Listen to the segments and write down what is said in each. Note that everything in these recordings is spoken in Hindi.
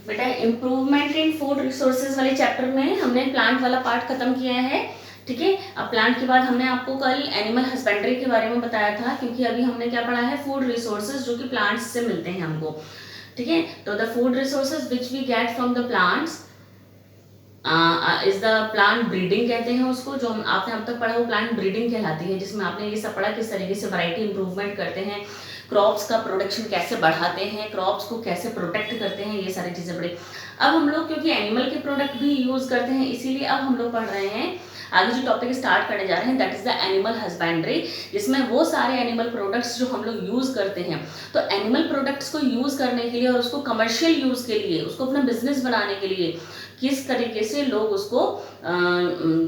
बेटा इम्प्रूवमेंट इन फूड रिसोर्सेज वाले चैप्टर में हमने प्लांट वाला पार्ट खत्म किया है। ठीक है, अब प्लांट के बाद हमने आपको कल एनिमल हस्बेंड्री के बारे में बताया था, क्योंकि अभी हमने क्या पढ़ा है, फूड रिसोर्सेज जो कि प्लांट्स से मिलते हैं हमको। ठीक है, तो the food resources which we get from the plants is the plant breeding कहते हैं उसको, जो आपने अब तक पढ़ा वो प्लांट ब्रीडिंग कहलाती है, जिसमें आपने ये सब पढ़ा किस तरीके से वैरायटी इंप्रूवमेंट करते हैं, क्रॉप्स का प्रोडक्शन कैसे बढ़ाते हैं, क्रॉप्स को कैसे प्रोटेक्ट करते हैं, ये सारी चीज़ें पढ़ी। अब हम लोग क्योंकि एनिमल के प्रोडक्ट भी यूज़ करते हैं, इसीलिए अब हम लोग पढ़ रहे हैं आगे जो टॉपिक स्टार्ट करने जा रहे हैं, that is the animal husbandry, जिसमें वो सारे एनिमल प्रोडक्ट्स जो हम लोग यूज़ करते हैं। तो एनिमल प्रोडक्ट्स को यूज़ करने के लिए और उसको कमर्शियल यूज़ के लिए, उसको अपना बिजनेस बनाने के लिए किस तरीके से लोग उसको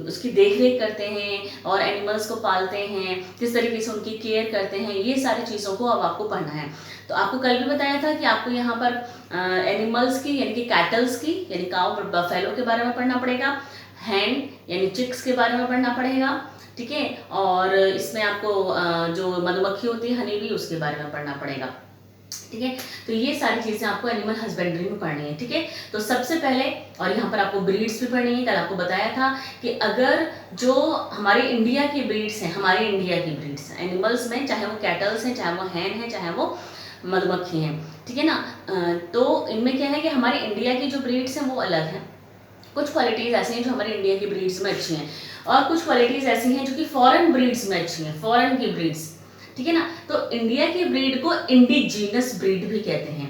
उसकी देख रेख करते हैं और एनिमल्स को पालते हैं, किस तरीके से उनकी केयर करते हैं, ये सारी चीज़ों को अब आपको पढ़ना है। तो आपको कल भी बताया था कि आपको यहाँ पर एनिमल्स की यानी कि कैटल्स की यानी काउ बफेलो के बारे में पढ़ना पड़ेगा, हैन यानी चिक्स के बारे में पढ़ना पड़ेगा। ठीक है, और इसमें आपको जो मधुमक्खी होती है हनी बी, उसके बारे में पढ़ना पड़ेगा। ठीक है, तो ये सारी चीजें आपको एनिमल हस्बेंड्री में पढ़नी है। ठीक है, तो सबसे पहले, और यहाँ पर आपको ब्रीड्स भी पढ़नी है। कल आपको बताया था कि अगर जो हमारे इंडिया की ब्रीड्स हैं, हमारे इंडिया की ब्रीड्स एनिमल्स में, चाहे वो कैटल्स हैं, चाहे वो हैन हैं, चाहे वो मधुमक्खी हैं, ठीक है ना, तो इनमें क्या है कि हमारे इंडिया की जो ब्रीड्स हैं वो अलग हैं। कुछ क्वालिटीज़ ऐसी हैं जो हमारे इंडिया की ब्रीड्स में अच्छी हैं, और कुछ क्वालिटीज़ ऐसी हैं जो कि फॉरेन ब्रीड्स में अच्छी हैं, फॉरेन की ब्रीड्स। ठीक है ना, तो इंडिया की ब्रीड को इंडिजीनस ब्रीड भी कहते हैं,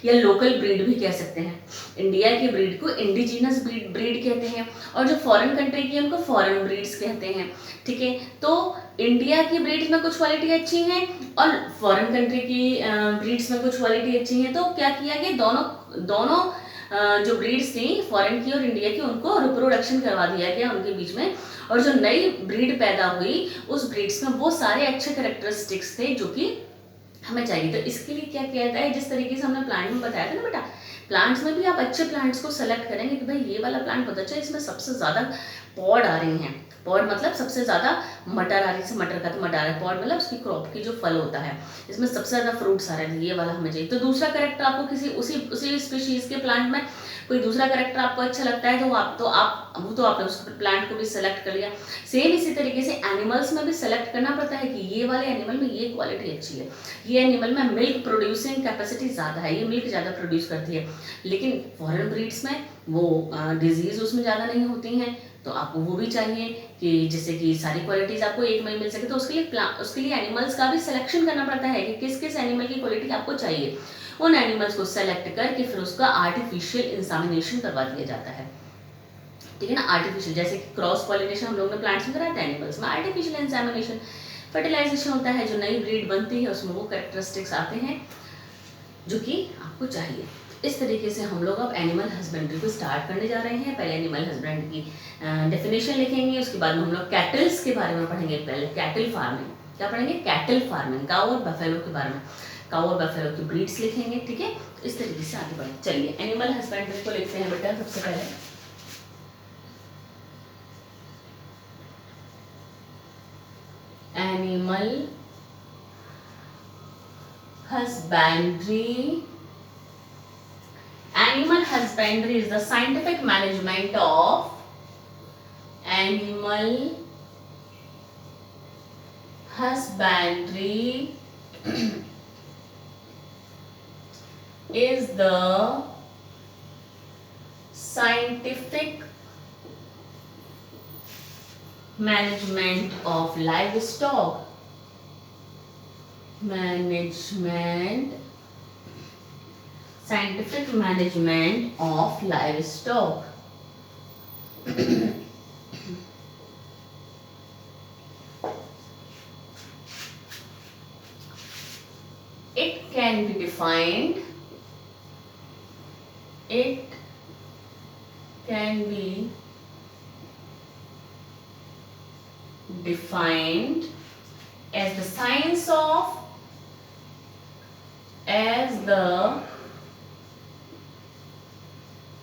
या लोकल ब्रीड भी कह सकते हैं। इंडिया की ब्रीड को इंडिजीनस ब्रीड कहते हैं, और जो फॉरेन कंट्री की है उनको फॉरेन ब्रीड्स कहते हैं। ठीक है, तो इंडिया की ब्रीड्स में कुछ क्वालिटी अच्छी हैं और फॉरेन कंट्री की ब्रीड्स में कुछ क्वालिटी अच्छी हैं। तो क्या किया कि दोनों दोनों जो ब्रीड्स थी फॉरेन की और इंडिया की, उनको रिप्रोडक्शन करवा दिया गया उनके बीच में, और जो नई ब्रीड पैदा हुई उस ब्रीड्स में वो सारे अच्छे कैरेक्टरिस्टिक्स थे जो कि हमें चाहिए। तो इसके लिए क्या किया जाता है, जिस तरीके से हमने प्लांट में बताया था ना बेटा, प्लांट्स में भी आप अच्छे प्लांट्स को सेलेक्ट करेंगे कि भाई ये वाला प्लांट बहुत अच्छा है, इसमें सबसे ज़्यादा पॉड आ रही हैं। पॉड मतलब सबसे ज़्यादा मटर आ रही है, मटर का तो मटर आ रहा है, पॉड मतलब उसकी क्रॉप की जो फल होता है, इसमें सबसे ज़्यादा फ्रूट्स आ रहे हैं, ये वाला हमें चाहिए। तो दूसरा करेक्टर आपको किसी उसी स्पीशीज़ के प्लांट में कोई दूसरा करेक्टर आपको अच्छा लगता है, तो आपने उस प्लांट को भी सेलेक्ट कर लिया। सेम इसी तरीके से एनिमल्स में भी सेलेक्ट करना पड़ता है कि ये वाले एनिमल में ये क्वालिटी अच्छी है, ये एनिमल में मिल्क प्रोड्यूसिंग कैपेसिटी ज़्यादा है, ये मिल्क ज़्यादा प्रोड्यूस करती है। लेकिन फॉरेन ब्रीड्स में वो डिजीज़ उसमें ज़्यादा नहीं होती हैं, तो आपको वो भी चाहिए कि जैसे कि सारी क्वालिटीज़ आपको एक में मिल सके। तो उसके लिए एनिमल्स का भी सिलेक्शन करना पड़ता है कि किस किस एनिमल की क्वालिटी आपको चाहिए। उन एनिमल्स को सेलेक्ट करके फिर उसका आर्टिफिशियल इंसामिनेशन करवा दिया जाता है। ठीक है ना, आर्टिफिशियल, जैसे कि क्रॉस पॉलिनेशन हम लोग ने प्लांट्स में कराते हैं, एनिमल्स में आर्टिफिशियल इंसामिनेशन, फर्टिलाइजेशन होता है, जो नई ब्रीड बनती है उसमें वो कैरेक्टरिस्टिक्स आते हैं जो कि आपको चाहिए। इस तरीके से हम लोग अब एनिमल हस्बेंड्री को स्टार्ट करने जा रहे हैं। पहले एनिमल हस्बेंड्री की डेफिनेशन लिखेंगे, उसके बाद में हम लोग कैटल्स के बारे में पढ़ेंगे। पहले कैटल फार्मिंग, क्या पढ़ेंगे, कैटल फार्मिंग, काऊ और बफेलो के बारे में, काऊ और बफेलो की ब्रीड्स लिखेंगे। ठीक है, इस तरीके से आगे बढ़े। चलिए एनिमल हस्बेंड्री को लिखते हैं बेटा। सबसे पहले animal husbandry. Animal husbandry is the scientific management of animal husbandry is the scientific management of livestock. Scientific management of livestock. It can be defined. It can be defined as the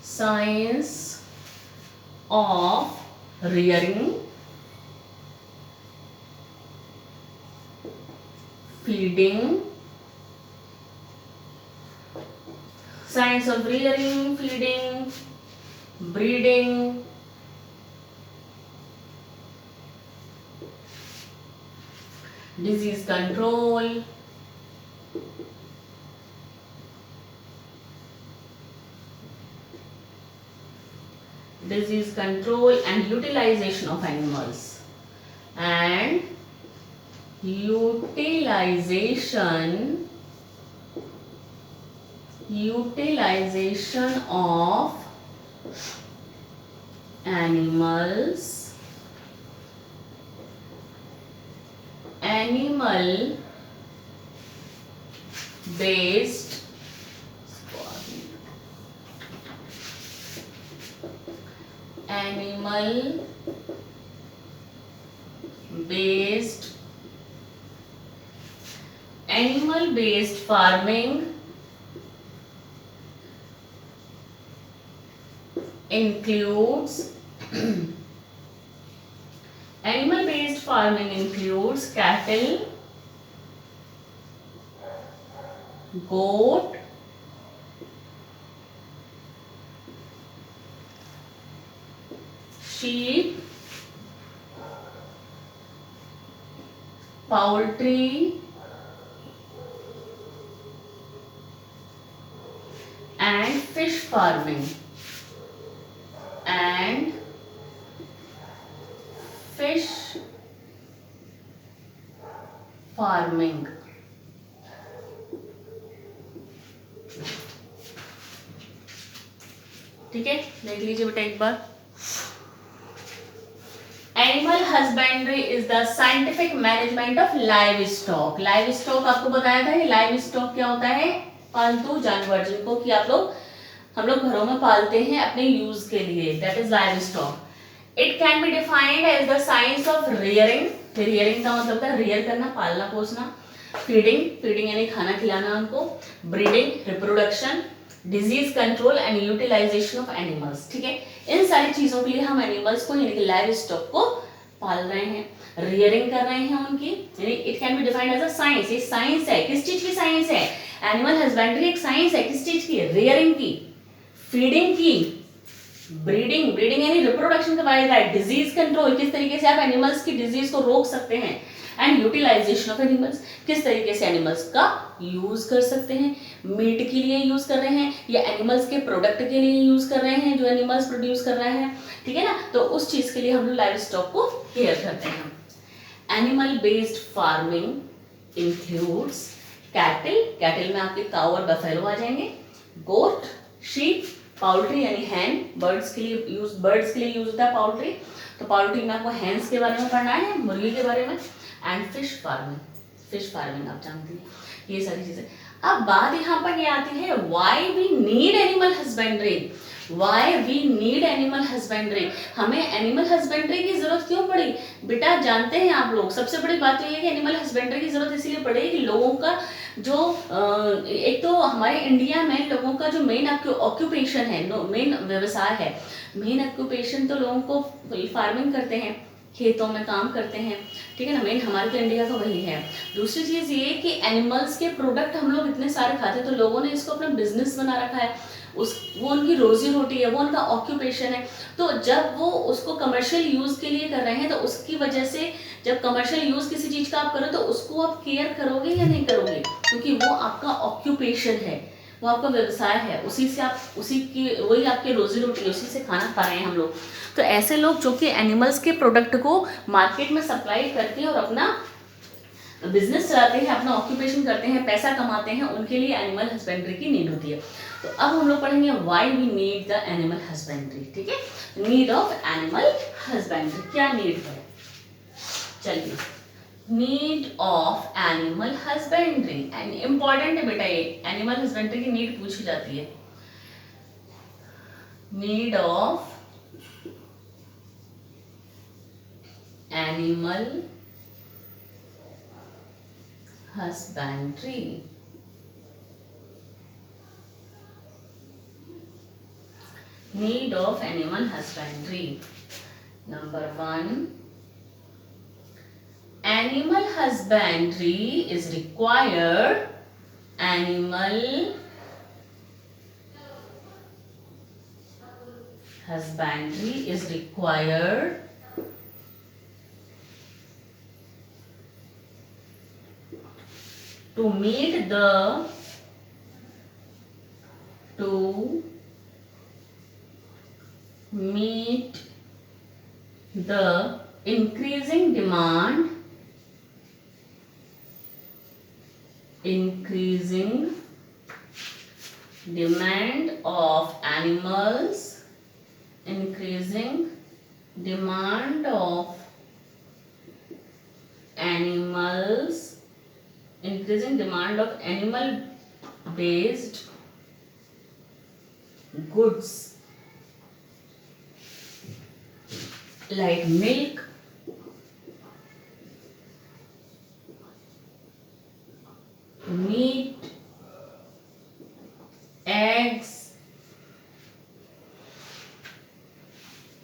science of rearing, feeding, Science of rearing, feeding, breeding, disease control, and utilization of animals, and utilization of animals, animal based farming includes cattle, goat, sheep, poultry, and fish farming, ठीक है, देख लीजिए बेटा एक बार। Animal husbandry is the scientific management of livestock. Livestock आपको बताया था, लाइव स्टॉक क्या होता है? पालतू जानवर, जिनको कि हम लोग घरों में पालते हैं अपने यूज के लिए, that is livestock. It can be defined as the science of rearing. Rearing का मतलब है रियर करना, पालना पोसना। फीडिंग यानी खाना खिलाना उनको। Breeding, reproduction, disease control and utilization of animals. ठीक है, इन सारी चीजों के लिए हम एनिमल्स को यानी कि लाइव स्टॉक को पाल रहे हैं, रियरिंग कर रहे हैं उनकी। यानी it can be defined as a science. ये साइंस है, किस चीज की साइंस है? एनिमल हस्बेंड्री एक साइंस है, किस चीज की? रियरिंग की, फीडिंग की, ब्रीडिंग यानी रिप्रोडक्शन के बारे में, डिजीज कंट्रोल, किस तरीके से आप एनिमल्स की डिजीज को रोक सकते हैं, एंड यूटिलाइजेशन ऑफ एनिमल्स, किस तरीके से एनिमल्स का यूज कर सकते हैं, मीट के लिए यूज कर रहे हैं या एनिमल्स के प्रोडक्ट के लिए यूज कर रहे हैं जो एनिमल्स प्रोड्यूस कर रहे हैं। ठीक है ना, तो उस चीज के लिए हम लोग लाइव स्टॉक को केयर करते हैं। Animal based farming includes cattle में आपके काऊ और बफेलो आ जाएंगे, गोट, शीप, पाउल्ट्री यानी हैन, बर्ड्स के लिए यूज होता है पाउल्ट्री, तो पाउल्ट्री में आपको हैंस के बारे में पढ़ना है, मुर्गी के बारे में, एंड फिश फार्मिंग आप जानती हैं, ये सारी चीजें। अब बात यहाँ पर ये आती है why we need animal husbandry. हमें एनिमल हस्बेंड्री की जरूरत क्यों पड़ी? बेटा जानते हैं आप लोग, सबसे बड़ी बात तो ये है कि एनिमल हस्बेंड्री की जरूरत इसलिए पड़ी कि लोगों का जो एक तो हमारे इंडिया में लोगों का जो मेन ऑक्यूपेशन है, मेन व्यवसाय है, मेन ऑक्यूपेशन तो लोगों को फार्मिंग करते हैं, खेतों में काम करते हैं। ठीक है ना, मेन हमारे तो इंडिया का वही है। दूसरी चीज़ ये कि एनिमल्स के प्रोडक्ट हम लोग इतने सारे खाते हैं, तो लोगों ने इसको अपना बिजनेस बना रखा है, वो उनकी रोजी रोटी है, वो उनका ऑक्यूपेशन है। तो जब वो उसको कमर्शियल यूज़ के लिए कर रहे हैं, तो उसकी वजह से जब कमर्शियल यूज़ किसी चीज़ का आप करो तो उसको आप केयर करोगे या नहीं करोगे, क्योंकि वो आपका ऑक्यूपेशन है, वो आपका व्यवसाय है, वही आपकी रोजी रोटी है, उसी से खाना खा रहे हैं हम लोग। तो ऐसे लोग जो कि एनिमल्स के प्रोडक्ट को मार्केट में सप्लाई करते हैं और अपना बिजनेस चलाते हैं, अपना ऑक्यूपेशन करते हैं, पैसा कमाते हैं, उनके लिए एनिमल हस्बेंड्री की नीड होती है। तो अब हम लोग पढ़ेंगे why we need the animal husbandry. ठीक है, नीड ऑफ एनिमल हस्बेंड्री, क्या नीड है? चलिए, need of animal husbandry, important है बेटा, ये एनिमल हस्बेंड्री की नीड पूछी जाती है। Need of animal husbandry. Need of animal husbandry. Number 1, animal husbandry is required. Animal husbandry is required to meet the increasing demand of animals, increasing demand of animals, increasing demand of animal based goods like milk, meat, eggs,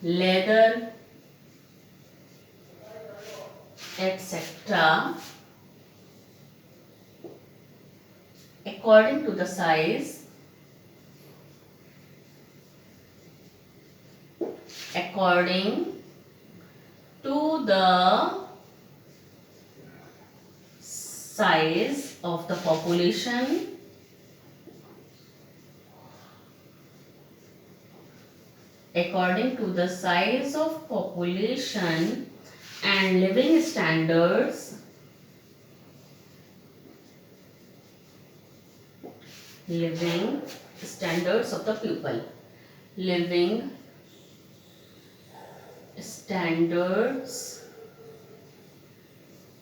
leather, etc. according to the size, according to the size of the population, according to the size of population and living standards, of the people, living standards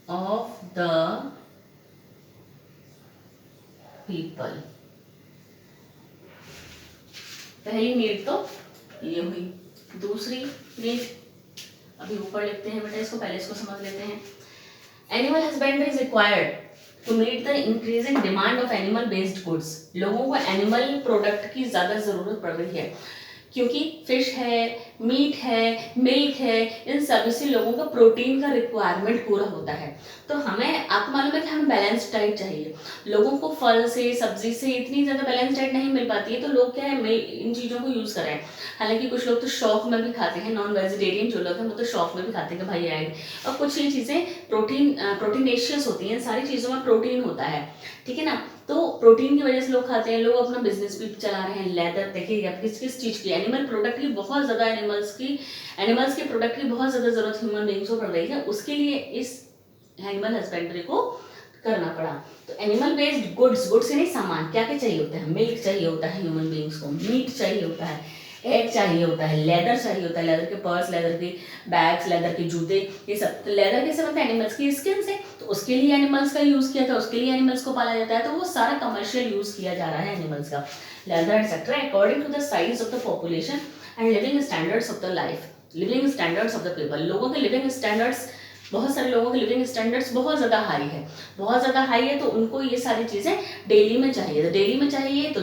of the people. पहली नीड तो ये हुई। दूसरी नीड अभी ऊपर लिखते हैं बेटा, इसको पहले इसको समझ लेते हैं। Animal husbandry is required to meet the increasing demand of animal based goods. लोगों को एनिमल प्रोडक्ट की ज़्यादा ज़रूरत पड़ रही है, क्योंकि फिश है, मीट है, मिल्क है, इन सभी से लोगों का प्रोटीन का रिक्वायरमेंट पूरा होता है। तो हमें, आपको मालूम है कि हमें बैलेंस डाइट चाहिए। लोगों को फल से, सब्जी से इतनी ज़्यादा बैलेंस डाइट नहीं मिल पाती है, तो लोग क्या है, इन चीज़ों को यूज़ कर रहे हैं। हालांकि कुछ लोग तो शौक में भी खाते हैं, नॉन वेजिटेरियन जो लोग हैं वो तो शौक में भी खाते हैं कि भाई एग, और कुछ ये चीज़ें प्रोटीनेशियस होती हैं, सारी चीज़ों में प्रोटीन होता है, ठीक है ना। तो प्रोटीन की वजह से लोग खाते हैं, लोग अपना बिजनेस भी चला रहे हैं। लेदर देखिए, किस किस चीज़ की, एनिमल प्रोडक्ट की बहुत ज़्यादा, एनिमल्स के प्रोडक्ट की बहुत ज़्यादा ज़रूरत ह्यूमन बींग्स को पड़ रही है। उसके लिए इस एनिमल हस्बेंड्री को करना पड़ा। तो एनिमल बेस्ड गुड्स यानी सामान, क्या क्या चाहिए होता है? मिल्क चाहिए होता है ह्यूमन बींग्स को, मीट चाहिए होता है, एग चाहिए होता है, लेदर चाहिए होता है, लेदर के पर्स, लेदर के बैग्स, लेदर के जूते, ये सब। तो लेदर कैसे बनता है? एनिमल्स की स्किन से। तो उसके लिए एनिमल्स का यूज़ किया था, उसके लिए एनिमल्स को पाला जाता है। तो वो सारा कमर्शियल यूज़ किया जा रहा है एनिमल्स का, leather etcetera, according to the size of the population and living standards of the life, living standards of the people. लोगों के लिविंग स्टैंडर्ड्स, बहुत सारे लोगों के लिविंग स्टैंडर्ड्स बहुत ज़्यादा हाई है, बहुत ज़्यादा हाई है। तो उनको ये सारी चीज़ें डेली में चाहिए। तो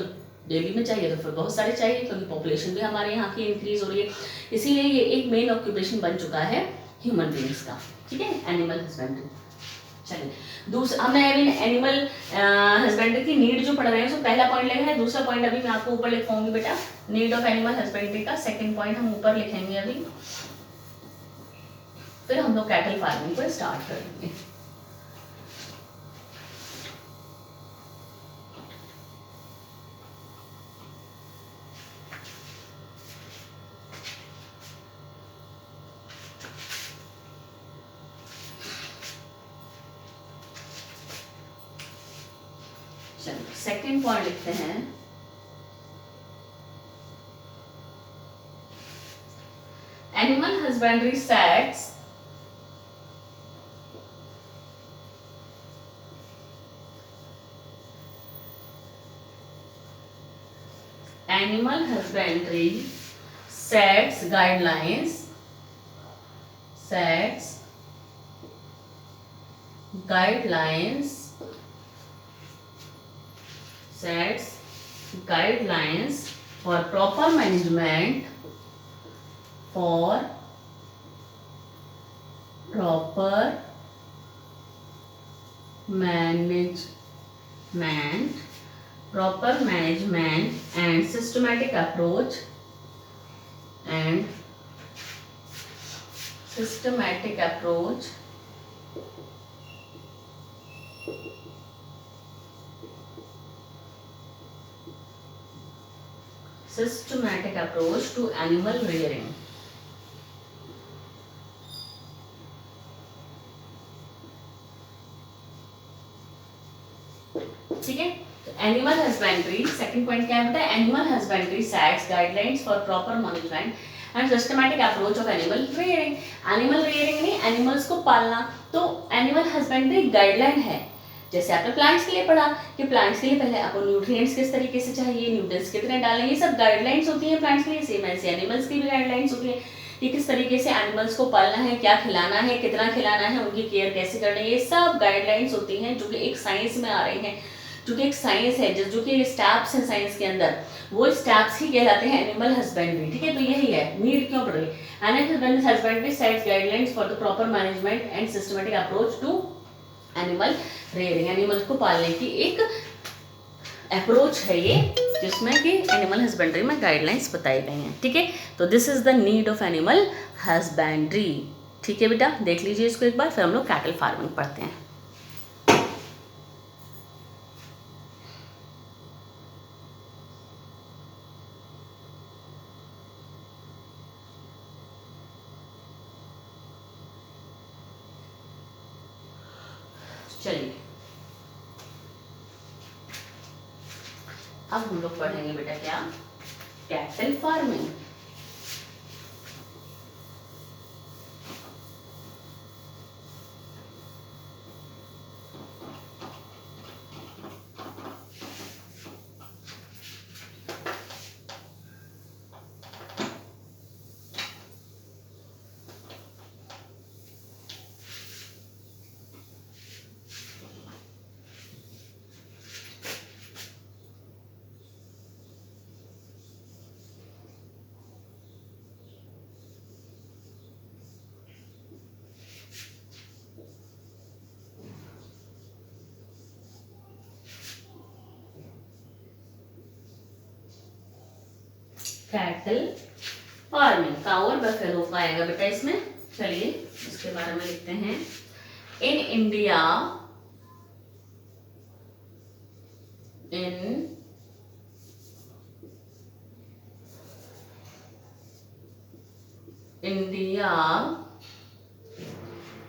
डेली में चाहिए तो फिर बहुत सारे चाहिए, क्योंकि पॉपुलेशन भी हमारे यहाँ की इंक्रीज हो रही है। इसीलिए ये एक मेन ऑक्यूपेशन बन चुका है ह्यूमन बींग्स का, ठीक है, एनिमल हस्बेंड्री। चलिए दूसरा, हमने अभी एनिमल हस्बेंड्री की नीड जो पढ़ रहे हैं उसमें पहला पॉइंट लिखा है। दूसरा पॉइंट अभी मैं आपको ऊपर लिखवाऊंगी बेटा, नीड ऑफ एनिमल हस्बेंड्री का सेकेंड पॉइंट हम ऊपर लिखेंगे अभी, फिर हम लोग कैटल फार्मिंग को स्टार्ट करेंगे। चलो सेकेंड पॉइंट लिखते हैं, animal husbandry sets guidelines, sets guidelines for proper management, proper management and systematic approach and systematic approach to animal rearing. ठीक है, एनिमल हस्बेंड्री सेकंड पॉइंट क्या है बेटा, animal husbandry sets guidelines for proper management and systematic approach of animal rearing. Animal rearing नहीं, एनिमल्स को पालना, तो एनिमल हस्बेंड्री गाइडलाइन है। जैसे आपने प्लांट्स के लिए पढ़ा कि प्लांट्स के लिए पहले आपको न्यूट्रिएंट्स किस तरीके से चाहिए, न्यूट्रिएंट्स कितने डालने, ये सब गाइडलाइंस होती है प्लांट्स के लिए। सेम ऐसे एनिमल्स की भी गाइडलाइंस होती है कि किस तरीके से एनिमल्स को पालना है, क्या खिलाना है, कितना खिलाना है, उनकी केयर कैसे करनी है, ये सब गाइडलाइंस होती हैं जो कि एक साइंस में आ रही हैं, जो कि एक साइंस है, जो कि स्टेप्स हैं साइंस के अंदर, वो स्टेप्स ही कहलाते हैं एनिमल हस्बेंड्री। ठीक है, तो यही है नीड क्यों पड़ रही। Animal husbandry sets guidelines for the proper management and systematic approach to animal rearing. एनिमल को पालने की एक अप्रोच है ये, जिसमें कि एनिमल हस्बेंड्री में गाइडलाइंस बताई गई हैं। ठीक है, तो this is the need of animal husbandry. ठीक है बेटा, देख लीजिए इसको एक बार, फिर हम लोग कैटल फार्मिंग पढ़ते हैं। चलिए, अब हम लोग पढ़ेंगे बेटा क्या, कैटल फार्मिंग। कैटल फार्मिंग, काऊ और बफेलो का आएगा बेटा इसमें। चलिए इसके बारे में लिखते हैं। In India,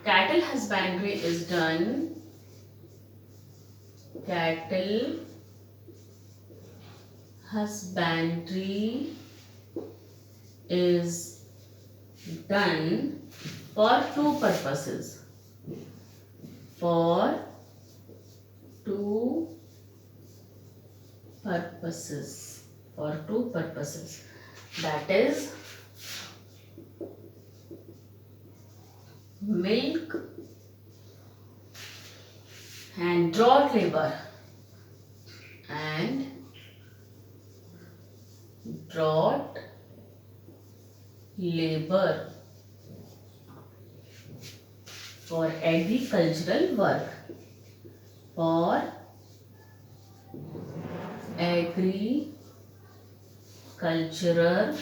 cattle husbandry is done. Cattle husbandry is done for two purposes. For two purposes. That is milk and draught labor for agricultural work. For agricultural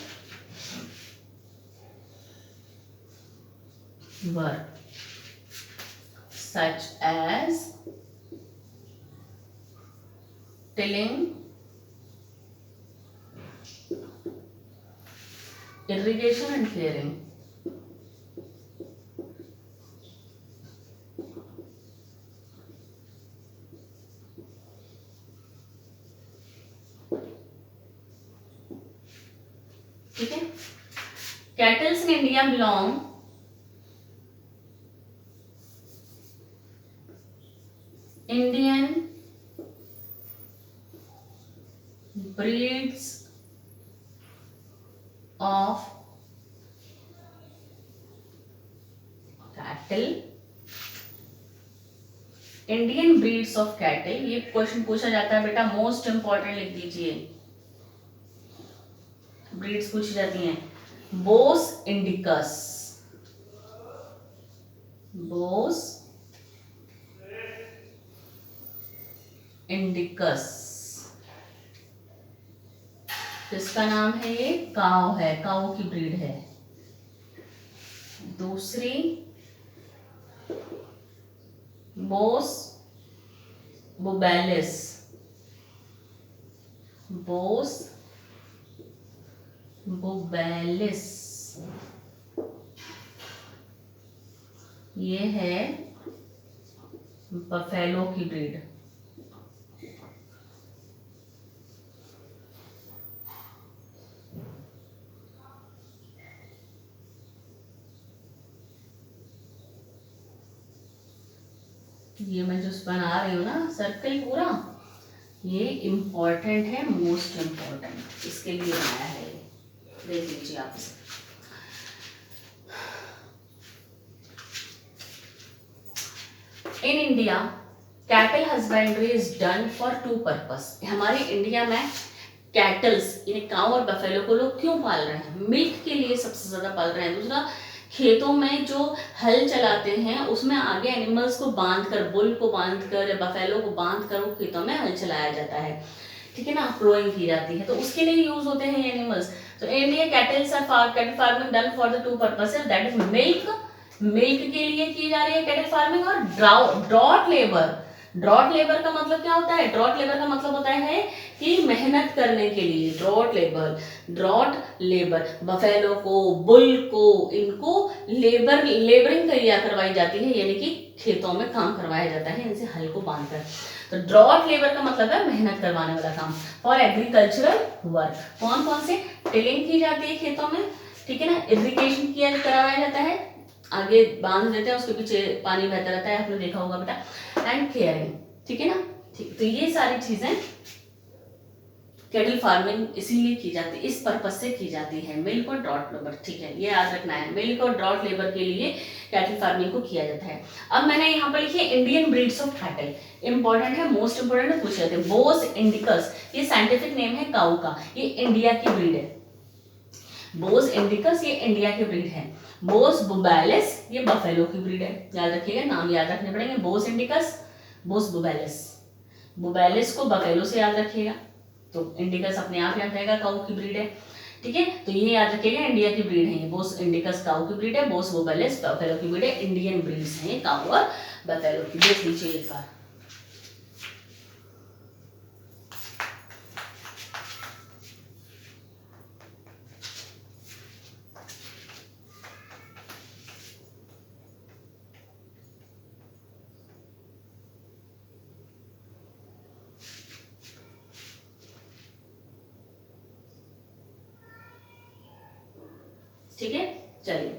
work such as tilling, irrigation and clearing. ठीक है, kettles in India belong Indian breeds of cattle. Indian breeds of cattle, ये क्वेश्चन पूछा जाता है बेटा, मोस्ट इंपॉर्टेंट लिख दीजिए, ब्रीड्स पूछी जाती हैं। बोस इंडिकस, इसका नाम है, ये काऊ है, काऊ की ब्रीड है। दूसरी बोस बुबेलिस, बोस बुबेलिस, ये है बफेलो की ब्रीड। ये मैं जो बना रही हूँ ना सर्कल पूरा, ये इम्पोर्टेंट है, मोस्ट इम्पोर्टेंट, इसके लिए बनाया है ये, देख लीजिए आप इसे। In India cattle husbandry is done for two purpose. हमारे इंडिया में कैटल्स यानी काऊ और बफेलो को लोग क्यों पाल रहे हैं? मिल्क के लिए सबसे ज्यादा पाल रहे हैं। दूसरा, खेतों में जो हल चलाते हैं उसमें आगे एनिमल्स को बांध कर, बुल को बांध कर या बफेलो को बांध कर वो खेतों में हल चलाया जाता है, ठीक है ना, प्लोइंग की जाती है, तो उसके लिए यूज होते हैं एनिमल्स। तो India cattle farming done for the two purposes, that is milk, milk के लिए की जा रही है कैटल फार्मिंग, और ड्रॉट लेबर। ड्रॉट लेबर का मतलब क्या होता है? ड्रॉट लेबर का मतलब होता है कि मेहनत करने के लिए, ड्रॉट लेबर बफेलो को, बुल को, इनको लेबरिंग करवाई जाती है, यानी कि खेतों में काम करवाया जाता है इनसे हल को बांधकर। तो ड्रॉट लेबर का मतलब है मेहनत करवाने वाला काम। फॉर एग्रीकल्चरल वर्क कौन कौन से? टिलिंग की जाती है खेतों में, ठीक है ना, इरिगेशन किया करवाया जाता है, आगे बांध देते हैं, उसके पीछे पानी बहता रहता है, आपने देखा होगा बेटा, एंड केयरिंग, ठीक है ना। ठीक, तो ये सारी चीजें कैटल फार्मिंग इसीलिए की जाती है, इस पर्पज से की जाती है, मिल्क और ड्रॉट लेबर, ठीक है, ये याद रखना है, मिल्क और ड्रॉट लेबर के लिए कैटल फार्मिंग को किया जाता है। अब मैंने यहाँ पर लिखी है Indian breeds of cattle, important है, मोस्ट इंपॉर्टेंट है, पूछ जाते हैं। बोस इंडिकस, ये साइंटिफिक नेम है काऊ का, ये इंडिया की ब्रीड है। बोस इंडिकस ये इंडिया की ब्रीड है। बोस बुबेलिस ये बफेलो की ब्रीड है, याद रखिएगा, नाम याद रखने पड़ेंगे, बोस इंडिकस, बोस बुबेलिस। बुबेलिस को बफेलो से याद रखिएगा, तो इंडिकस अपने आप याद रहेगा, काऊ की ब्रीड है, ठीक है। तो ये याद रखिएगा, इंडिया की ब्रीड है ये, बोस इंडिकस काऊ की ब्रीड है, बोस बुबेलिस बफेलो की ब्रीड है, इंडियन ब्रीड्स हैं काऊ और बफेलो की। देख लीजिए एक बार, ठीक है। चलिए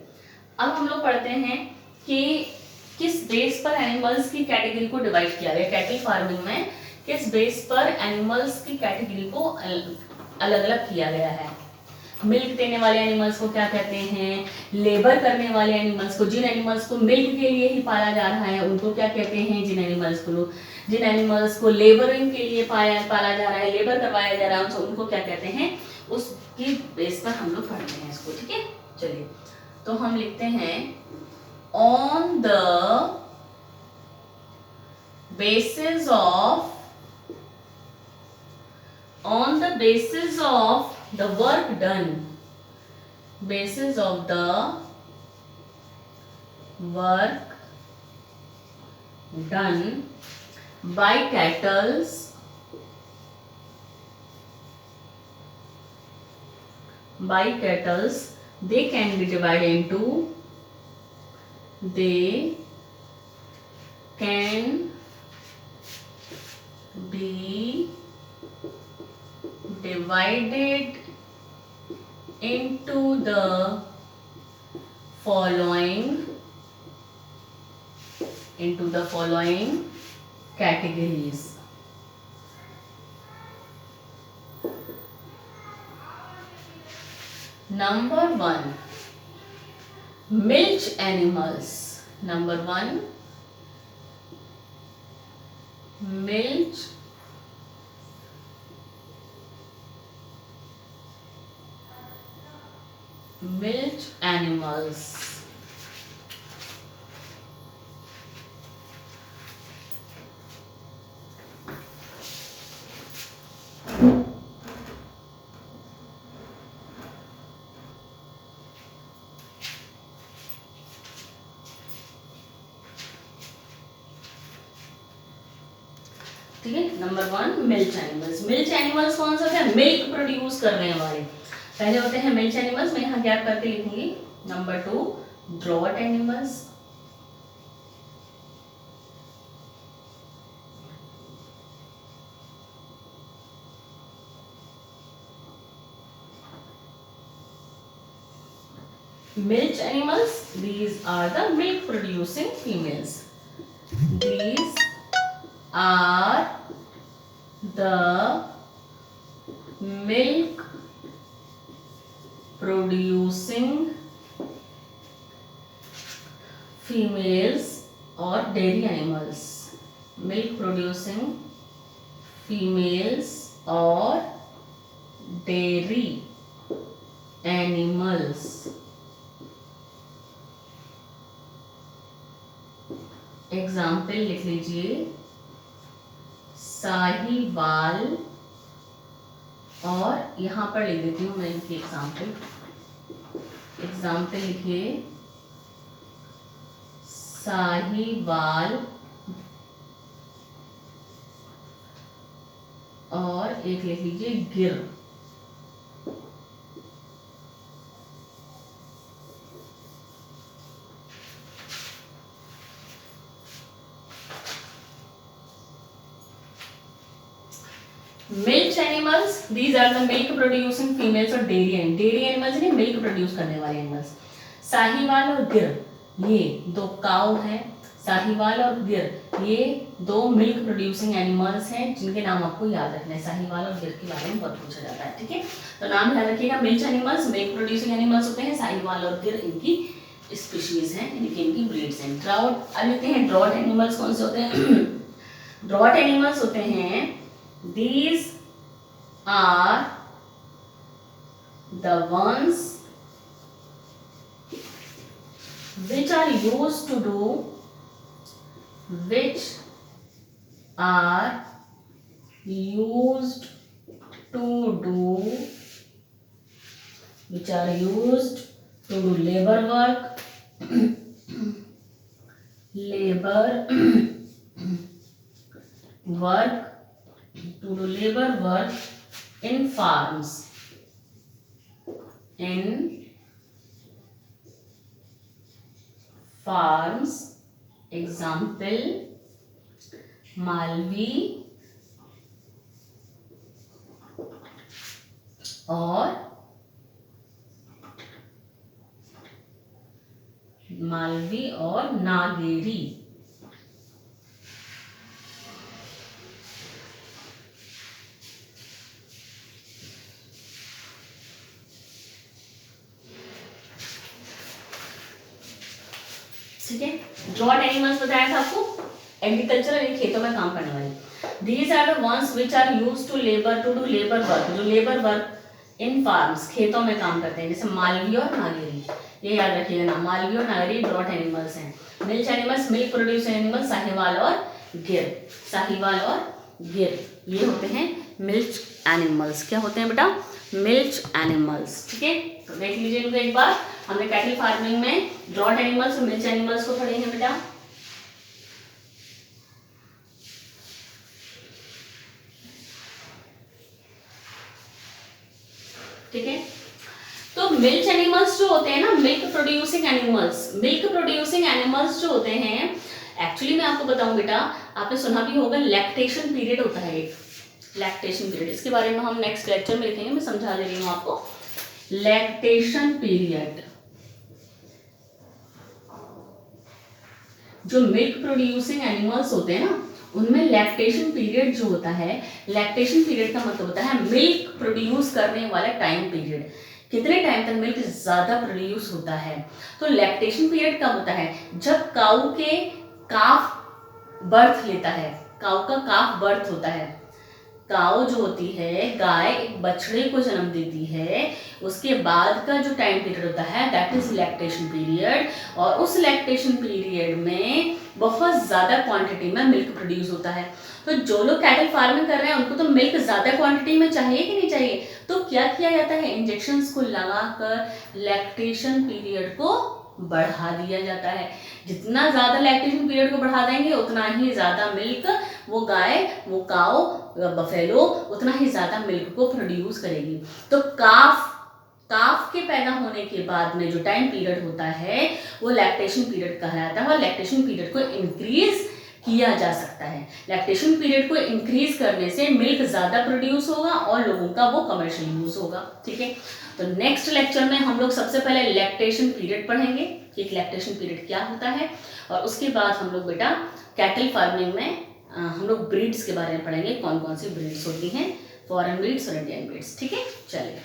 अब हम लोग पढ़ते हैं कि किस बेस पर एनिमल्स की कैटेगरी को डिवाइड किया गया। कैटल फार्मिंग में किस बेस पर एनिमल्स की कैटेगरी को अलग अलग किया गया है। मिल्क देने वाले एनिमल्स को क्या कहते हैं, लेबर करने वाले एनिमल्स को, जिन एनिमल्स को मिल्क के लिए ही पाला जा रहा है उनको क्या कहते हैं, जिन एनिमल्स को लेबरिंग के लिए पाला जा रहा है, लेबर करवाया जा रहा है, उनको क्या कहते हैं, उसकी बेस पर हम लोग पढ़ते हैं इसको, ठीक है। चलिए तो हम लिखते हैं on the basis of the work done, basis of the work done by cattles, they can be divided into, they can be divided into the following categories. Number 1, milch animals. Number 1, milch animals. ठीक है। Number 1 milch animals. Milch animals कौन सा होता है? मिल्क प्रोड्यूस करने वाले पहले होते हैं मिल्च एनिमल्स। मैं यहाँ गैप करके लिखूंगी। Number 2 draught animals. Milch animals, these are the milk producing females. These are the milk producing females or dairy animals. Milk producing females or dairy animals. Example लिख लीजिए, साहीवाल, और यहाँ पर लिख देती हूँ मैं इनकी एग्जाम्पल लिखिए, साहीवाल और एक लिख लीजिए Gir. Milch animals, these are the milk producing females और डेयरी एनिमल्स ने मिल्क प्रोड्यूस करने वाले एनिमल्स। साहीवाल और गिर ये दो काऊ हैं। साहीवाल और गिर ये दो मिल्क प्रोड्यूसिंग एनिमल्स हैं जिनके नाम आपको याद रखना है। साहीवाल और गिर के बारे में बहुत पूछा जाता है, ठीक है। तो नाम याद रखिएगा। Milch animals milk producing animals होते हैं। साहीवाल और गिर इनकी स्पीशीज हैं, इनकी ब्रीड्स हैं। ड्राउट अब लेते हैं ड्रॉट एनिमल्स कौन से होते हैं। ड्रॉट एनिमल्स होते हैं, these are the ones which are used to do which are used to do labor work in farms, example Malvi और नागेरी। ठीक है। ड्रॉट एनिमल्स बताया था आपको, एग्रीकल्चर यानी खेतों में काम करने वाले। These are the ones which are used to do labor work, जो लेबर वर्क इन फार्म्स खेतों में काम करते हैं, जैसे मालवी और नागेरी। ये याद रखिएगा ना, मालवी और नागेरी ड्रॉट एनिमल्स हैं। Milch animals milk producing animals Sahiwal और गिर ये होते हैं मिल्च एनिमल्स। क्या होते हैं बेटा? Milch animals. ठीक है, तो देख लीजिए इनको एक बार। हमने कैटल फार्मिंग में ड्रॉट एनिमल्स और मिल्च एनिमल्स को पढ़े हैं बेटा। ठीक है, तो मिल्च एनिमल्स जो होते हैं ना, मिल्क प्रोड्यूसिंग एनिमल्स जो होते हैं, एक्चुअली मैं आपको बताऊं बेटा, आपने सुना भी होगा लैक्टेशन पीरियड होता है एक, लैक्टेशन पीरियड। इसके बारे में हम नेक्स्ट लेक्चर में लिखेंगे, मैं समझा दे रही हूँ आपको। लैक्टेशन पीरियड, जो मिल्क प्रोड्यूसिंग एनिमल्स होते हैं ना, उनमें लैक्टेशन पीरियड जो होता है, लैक्टेशन पीरियड का मतलब होता है मिल्क प्रोड्यूस करने वाला टाइम पीरियड। कितने टाइम तक मिल्क ज्यादा प्रोड्यूस होता है। तो लैक्टेशन पीरियड कब होता है? जब काऊ के काफ बर्थ लेता है, काऊ का काफ बर्थ होता है। काऊ जो होती है, गाय एक बछड़े को जन्म देती है, उसके बाद का जो टाइम पीरियड होता है दैट इज लैक्टेशन पीरियड। और उस लैक्टेशन पीरियड में बहुत ज्यादा क्वांटिटी में मिल्क प्रोड्यूस होता है। तो जो लोग कैटल फार्मिंग कर रहे हैं उनको तो मिल्क ज्यादा क्वांटिटी में चाहिए कि नहीं चाहिए, तो क्या किया जाता है, इंजेक्शंस को लगाकर लैक्टेशन पीरियड को बढ़ा दिया जाता है। जितना ज़्यादा लैक्टेशन पीरियड को बढ़ा देंगे उतना ही ज़्यादा मिल्क वो गाय, वो काऊ, बफेलो उतना ही ज़्यादा मिल्क को प्रोड्यूस करेगी। तो काफ के पैदा होने के बाद में जो टाइम पीरियड होता है वो लैक्टेशन पीरियड कहलाता है और लैक्टेशन पीरियड को इंक्रीज किया जा सकता है। लैक्टेशन पीरियड को इंक्रीज करने से मिल्क ज़्यादा प्रोड्यूस होगा और लोगों का वो कमर्शियल यूज़ होगा। ठीक है, तो नेक्स्ट लेक्चर में हम लोग सबसे पहले लैक्टेशन पीरियड पढ़ेंगे कि लैक्टेशन पीरियड क्या होता है, और उसके बाद हम लोग बेटा कैटल फार्मिंग में हम लोग ब्रीड्स के बारे में पढ़ेंगे, कौन कौन सी ब्रीड्स होती हैं, फॉरेन ब्रीड्स और इंडियन ब्रीड्स। ठीक है, चलिए।